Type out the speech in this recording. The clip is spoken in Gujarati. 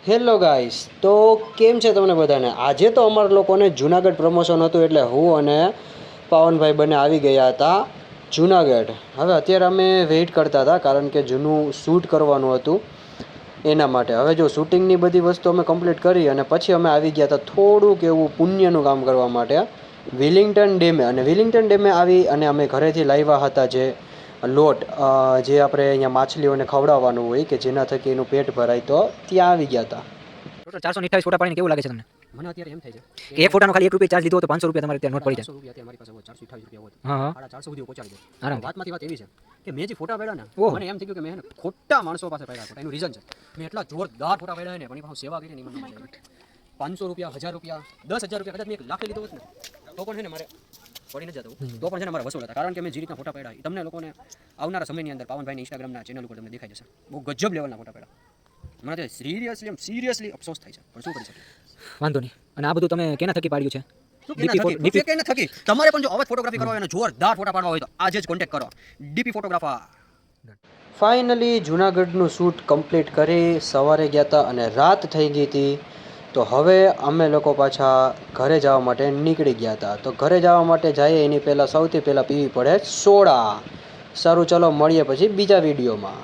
હેલો ગાઈસ, તો કેમ છે તમને બધાને? આજે તો અમારા લોકોને જુનાગઢ પ્રમોશન હતું એટલે હું અને પાવનભાઈ બંને આવી ગયા હતા જુનાગઢ. હવે અત્યારે અમે વેઇટ કરતા હતા કારણ કે જૂનું શૂટ કરવાનું હતું એના માટે. હવે જો શૂટિંગની બધી વસ્તુ અમે કમ્પ્લીટ કરી અને પછી અમે આવી ગયા હતા થોડુંક એવું પુણ્યનું કામ કરવા માટે વિલિંગ્ટન ડેમે. અને વિલિંગ્ટન ડેમે આવી અને અમે ઘરેથી લાવ્યા હતા જે લોટ, જે આપણે અહીંયા માછલીઓને ખવડાવવાનું હોય કે જેના થકી એનું પેટ ભરાય, તો ત્યાં આવી ગયા હતા. ટોટલ 428 ફોટા પાડીને કેવું લાગે છે તમને? મને અત્યારે એમ થાય છે કે એક ફોટાનો ખાલી 1 રૂપિયા ચાર્જ લીધો હોય તો 500 રૂપિયા તમારે ત્યાં નોટ પડી જાય. 500 રૂપિયા મારી પાસે હોય, 428 રૂપિયા હોય, હા હા 450 સુધી પહોંચાડી દે. આરામથી. વાતમાંથી વાત એવી છે કે મેં જે ફોટા પાડ્યા ને, ઓહો. મને એમ થઈ ગયું કે મેં ખોટા માણસો પાસે પાડ્યા ફોટા. એનું રીઝન છે મેં એટલા જોરદાર ફોટા પાડ્યા ને, પણ એ પાછું સેવા કરી ને મને મજા આવી. 500 રૂપિયા, 1000 રૂપિયા, 10,000 રૂપિયા, કદાચ મેં 1 લાખ લીધો હોત ને તો પણ છે ને મારે પડી ન જતો, તો પણ છે ને મારે વસૂલ હતા. કારણ કે મેં જે રીતના ફોટા પાડ્યા તમને લોકોને આવનારા સમયની અંદર પાવનભાઈની ઇન્સ્ટાગ્રામના ચેનલ ઉપર તમને દેખાઈ જશે. બહુ ગજબ લેવલના ફોટા પાડ્યા. મને સિરિયસલી અફસોસ થાય છે, પણ શું કરી શકે. વાંધો નહીં. અને આ બધું તમે કેના થકી પાડ્યું છે? તમારે પણ જો અવધ ફોટોગ્રાફી કરવા હોય અને જોરદાર ફોટા પાડવા હોય તો આજે જ કોન્ટેક્ટ કરો ડીપી ફોટોગ્રાફર. ફાઇનલી જુનાગઢનું શૂટ કમ્પ્લીટ કરી સવારે ગયા હતા અને રાત થઈ ગઈ હતી. તો હવે અમે લોકો પાછા ઘરે જવા માટે નીકળી ગયા હતા. તો ઘરે જવા માટે જઈએ એની પહેલાં સૌથી પહેલાં પીવી પડે સોડા. સારું, ચલો મળીએ પછી બીજા વિડીયોમાં.